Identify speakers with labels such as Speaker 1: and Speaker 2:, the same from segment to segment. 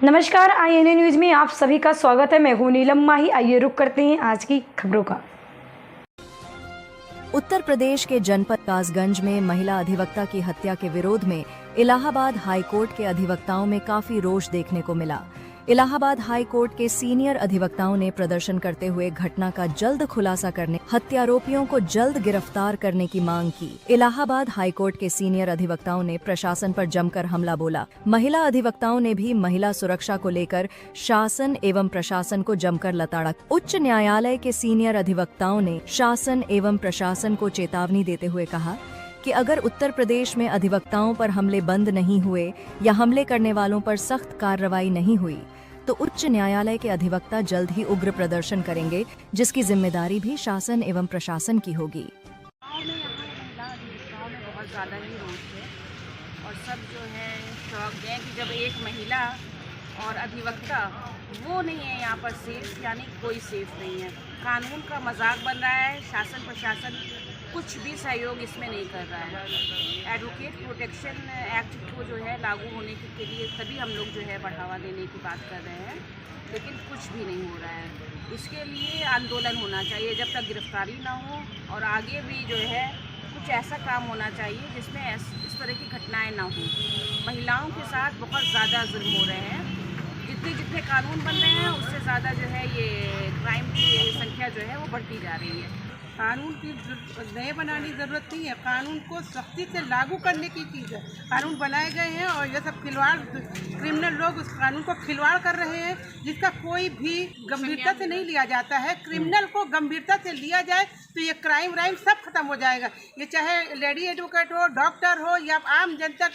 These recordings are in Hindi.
Speaker 1: नमस्कार, INA न्यूज में आप सभी का स्वागत है। मैं हूं नीलम माही। आइए रुक करते हैं आज की खबरों का।
Speaker 2: उत्तर प्रदेश के जनपद कासगंज में महिला अधिवक्ता की हत्या के विरोध में इलाहाबाद हाई कोर्ट के अधिवक्ताओं में काफी रोष देखने को मिला। इलाहाबाद हाई कोर्ट के सीनियर अधिवक्ताओं ने प्रदर्शन करते हुए घटना का जल्द खुलासा करने, हत्यारोपियों को जल्द गिरफ्तार करने की मांग की। इलाहाबाद हाई कोर्ट के सीनियर अधिवक्ताओं ने प्रशासन पर जमकर हमला बोला। महिला अधिवक्ताओं ने भी महिला सुरक्षा को लेकर शासन एवं प्रशासन को जमकर लताड़ा। उच्च न्यायालय के सीनियर अधिवक्ताओं ने शासन एवं प्रशासन को चेतावनी देते हुए कहा कि अगर उत्तर प्रदेश में अधिवक्ताओं पर हमले बंद नहीं हुए या हमले करने वालों पर सख्त कार्रवाई नहीं हुई तो उच्च न्यायालय के अधिवक्ता जल्द ही उग्र प्रदर्शन करेंगे, जिसकी जिम्मेदारी भी शासन एवं प्रशासन की होगी।
Speaker 3: बहुत ज़्यादा ही रोष है और सब जो है शौक है कि जब एक महिला और अधिवक्ता वो नहीं है यहाँ पर सेफ, यानी कोई सेफ नहीं है। कानून का मजाक बन रहा है। शासन प्रशासन कुछ भी सहयोग इसमें नहीं कर रहा है। एडवोकेट प्रोटेक्शन एक्ट को जो है लागू होने के लिए तभी हम लोग जो है बढ़ावा देने की बात कर रहे हैं, लेकिन कुछ भी नहीं हो रहा है। इसके लिए आंदोलन होना चाहिए जब तक गिरफ्तारी ना हो, और आगे भी जो है कुछ ऐसा काम होना चाहिए जिसमें इस तरह की घटनाएं ना हो। महिलाओं के साथ बहुत ज़्यादा जुल्म हो रहे हैं। जितने कानून बन रहे हैं उससे ज़्यादा जो है ये क्राइम की संख्या जो है वो बढ़ती जा रही है।
Speaker 4: कानून की नए बनाने की ज़रूरत नहीं है, कानून को सख्ती से लागू करने की चीज़ है। कानून बनाए गए हैं और ये सब खिलवाड़, क्रिमिनल लोग उस कानून को खिलवाड़ कर रहे हैं, जिसका कोई भी गंभीरता से नहीं लिया जाता है। क्रिमिनल को गंभीरता से लिया जाए तो ये क्राइम व्राइम सब खत्म हो जाएगा। ये चाहे लेडी एडवोकेट हो, डॉक्टर हो या आम जनता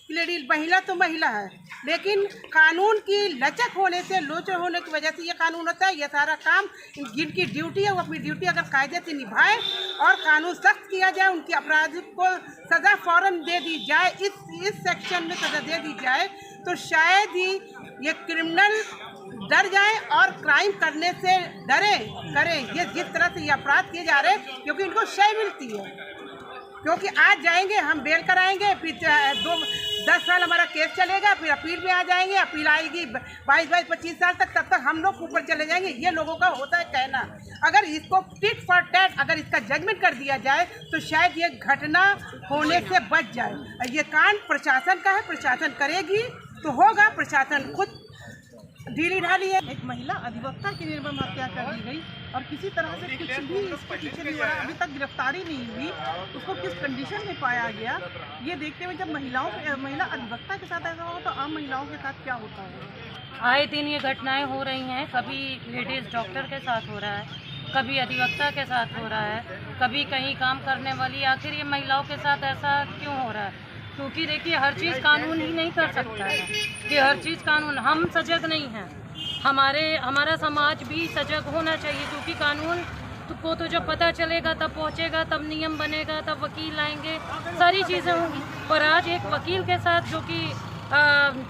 Speaker 4: लेडी, महिला तो महिला है, लेकिन कानून की लचक होने से, लोचर होने की वजह से ये कानून होता है। ये सारा काम जिनकी ड्यूटी है वो अपनी ड्यूटी अगर कायदे से निभाए और कानून सख्त किया जाए, उनकी अपराधी को सज़ा फौरन दे दी जाए, इस सेक्शन में सज़ा दे दी जाए, तो शायद ही ये क्रिमिनल डर जाए और क्राइम करने से करें। ये जिस तरह से ये अपराध किए जा रहे हैं, क्योंकि इनको शय मिलती है, क्योंकि आज जाएंगे हम बेल कराएंगे, फिर 10 साल हमारा केस चलेगा, फिर अपील में आ जाएंगे, अपील आएगी 22-25 साल तक, तब तक हम लोग ऊपर चले जाएंगे। ये लोगों का होता है कहना। अगर इसको टिट फॉर टैट अगर इसका जजमेंट कर दिया जाए तो शायद ये घटना होने से बच जाए। ये कांड प्रशासन का है, प्रशासन करेगी तो होगा। प्रशासन खुद ढीली ढाली है।
Speaker 5: एक महिला अधिवक्ता की निर्मम हत्या कर दी गई और किसी तरह से कुछ भी इसके पीछे नहीं हुआ, अभी तक गिरफ्तारी नहीं हुई। उसको किस कंडीशन में पाया गया, ये देखते हुए जब महिला अधिवक्ता के साथ ऐसा हो तो आम महिलाओं के साथ क्या होता है।
Speaker 6: आए दिन ये घटनाएं हो रही हैं। कभी लेडीज़ डॉक्टर के साथ हो रहा है, कभी अधिवक्ता के साथ हो रहा है, कभी कहीं काम करने वाली। आखिर ये महिलाओं के साथ ऐसा क्यों हो रहा है? क्योंकि देखिए, हर चीज़ कानून ही नहीं कर सकता है कि हर चीज़ कानून। हम सजग नहीं हैं, हमारा समाज भी सजग होना चाहिए, क्योंकि कानून को तो जब पता चलेगा तब पहुंचेगा, तब नियम बनेगा, तब वकील आएंगे, सारी चीज़ें होंगी। पर आज एक वकील के साथ जो कि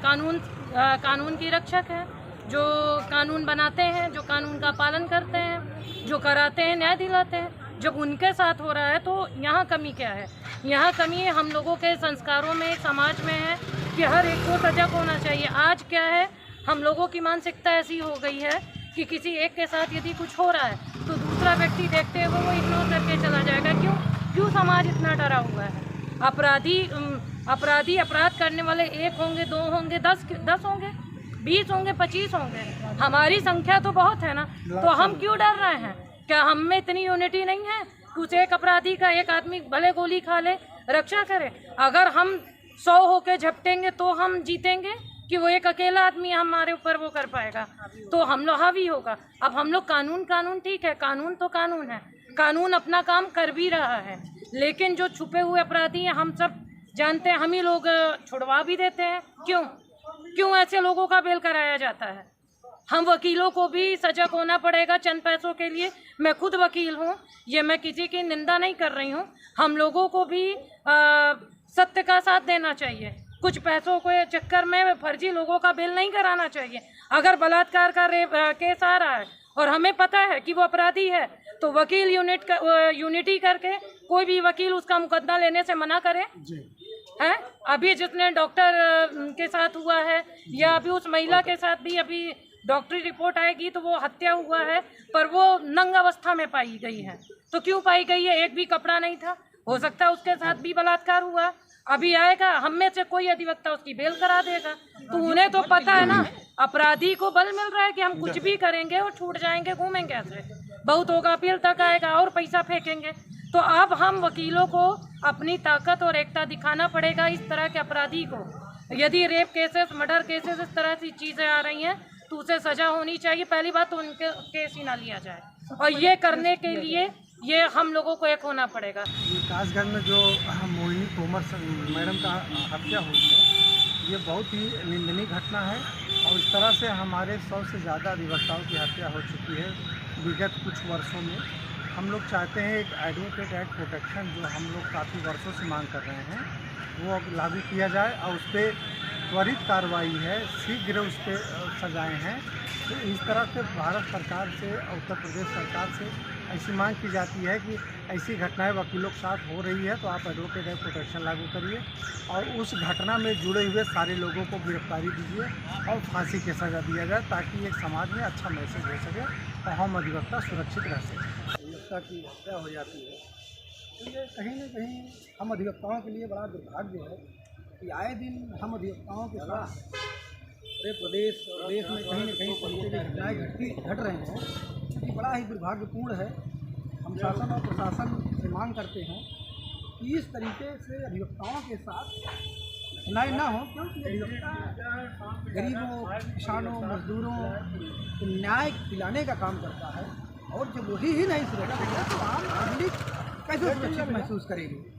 Speaker 6: कानून की रक्षक है, जो कानून बनाते हैं, जो कानून का पालन करते हैं, जो कराते हैं, न्याय दिलाते हैं, जब उनके साथ हो रहा है तो यहाँ कमी क्या है? यहाँ कमी हम लोगों के संस्कारों में, समाज में है कि हर एक को सजग होना चाहिए। आज क्या है, हम लोगों की मानसिकता ऐसी हो गई है कि किसी एक के साथ यदि कुछ हो रहा है तो दूसरा व्यक्ति देखते हुए वो इग्नोर करके चला जाएगा। क्यों समाज इतना डरा हुआ है? अपराधी अपराध करने वाले 1 होंगे, 2 होंगे, 10 होंगे, 20 होंगे, 25 होंगे। हमारी संख्या तो बहुत है ना, तो हम क्यों डर रहे हैं? क्या हम में इतनी यूनिटी नहीं है? कुछ एक अपराधी का एक आदमी भले गोली खा ले, रक्षा करे। अगर हम 100 होके झपटेंगे तो हम जीतेंगे कि वो एक अकेला आदमी हमारे ऊपर वो कर पाएगा? तो हम लोग हावी होगा। अब हम लोग कानून ठीक है, कानून तो कानून है, कानून अपना काम कर भी रहा है, लेकिन जो छुपे हुए अपराधी हैं हम सब जानते हैं, हम ही लोग छुड़वा भी देते हैं। क्यों ऐसे लोगों का बेल कराया जाता है? हम वकीलों को भी सजग होना पड़ेगा चंद पैसों के लिए। मैं खुद वकील हूँ, ये मैं किसी की निंदा नहीं कर रही हूँ। हम लोगों को भी सत्य का साथ देना चाहिए। कुछ पैसों के चक्कर में फर्जी लोगों का बेल नहीं कराना चाहिए। अगर बलात्कार का केस आ रहा है और हमें पता है कि वो अपराधी है, तो वकील यूनिटी करके कोई भी वकील उसका मुकदमा लेने से मना करे। हैं। अभी जितने डॉक्टर के साथ हुआ है या अभी उस महिला के साथ भी अभी डॉक्टरी रिपोर्ट आएगी तो वो हत्या हुआ है, पर वो नंग अवस्था में पाई गई है। तो क्यों पाई गई है? एक भी कपड़ा नहीं था, हो सकता है उसके साथ भी बलात्कार हुआ। अभी आएगा, हम में से कोई अधिवक्ता उसकी बेल करा देगा। तो उन्हें तो पता है ना, अपराधी को बल मिल रहा है कि हम कुछ भी करेंगे और छूट जाएंगे, घूमेंगे ऐसे, बहुत होगा अपील तक आएगा और पैसा फेंकेंगे। तो अब हम वकीलों को अपनी ताकत और एकता दिखाना पड़ेगा इस तरह के अपराधी को। यदि रेप केसेस, मर्डर केसेस, इस तरह की चीज़ें आ रही हैं तो उसे सजा होनी चाहिए। पहली बात तो उनके केस ही ना लिया जाए, और ये करने के लिए ये हम लोगों को एक होना पड़ेगा।
Speaker 7: कासगंज में जो मोहिनी तोमर मैडम का हत्या हुई है, ये बहुत ही निंदनीय घटना है। और इस तरह से हमारे 100 से ज़्यादा अधिवक्ताओं की हत्या हो चुकी है विगत कुछ वर्षों में। हम लोग चाहते हैं एक एडवोकेट एक्ट प्रोटेक्शन, जो हम लोग काफ़ी वर्षों से मांग कर रहे हैं, वो अब लागू किया जाए और उस पर त्वरित कार्रवाई है, शीघ्र उस पर सजाएँ हैं। तो इस तरह से भारत सरकार से, उत्तर प्रदेश सरकार से ऐसी मांग की जाती है कि ऐसी घटनाएं वकीलों के साथ हो रही है तो आप एडवोकेट एक्ट प्रोटेक्शन लागू करिए और उस घटना में जुड़े हुए सारे लोगों को गिरफ्तारी दीजिए और फांसी की सज़ा दिया जाए, ताकि एक समाज में अच्छा मैसेज हो सके और हम अधिवक्ता सुरक्षित रह सकें। अधिवक्ता की हत्या हो जाती है तो ये कहीं न कहीं हम अधिवक्ताओं के लिए बड़ा दुर्भाग्य है कि आए दिन हम अधिवक्ताओं के साथ पूरे प्रदेश और देश में कहीं न कहीं तरीके की घटनाएँ घट रहे हैं, क्योंकि बड़ा ही दुर्भाग्यपूर्ण है। हम शासन और प्रशासन से मांग करते हैं कि इस तरीके से अधिवक्ताओं के साथ घटनाएँ ना हो, क्योंकि अधिवक्ता गरीबों, किसानों, मजदूरों को न्याय दिलाने का काम करता है, और जब वही ही नहीं सुरक्षित है तो आम पब्लिक कैसे सुरक्षित महसूस करेगी।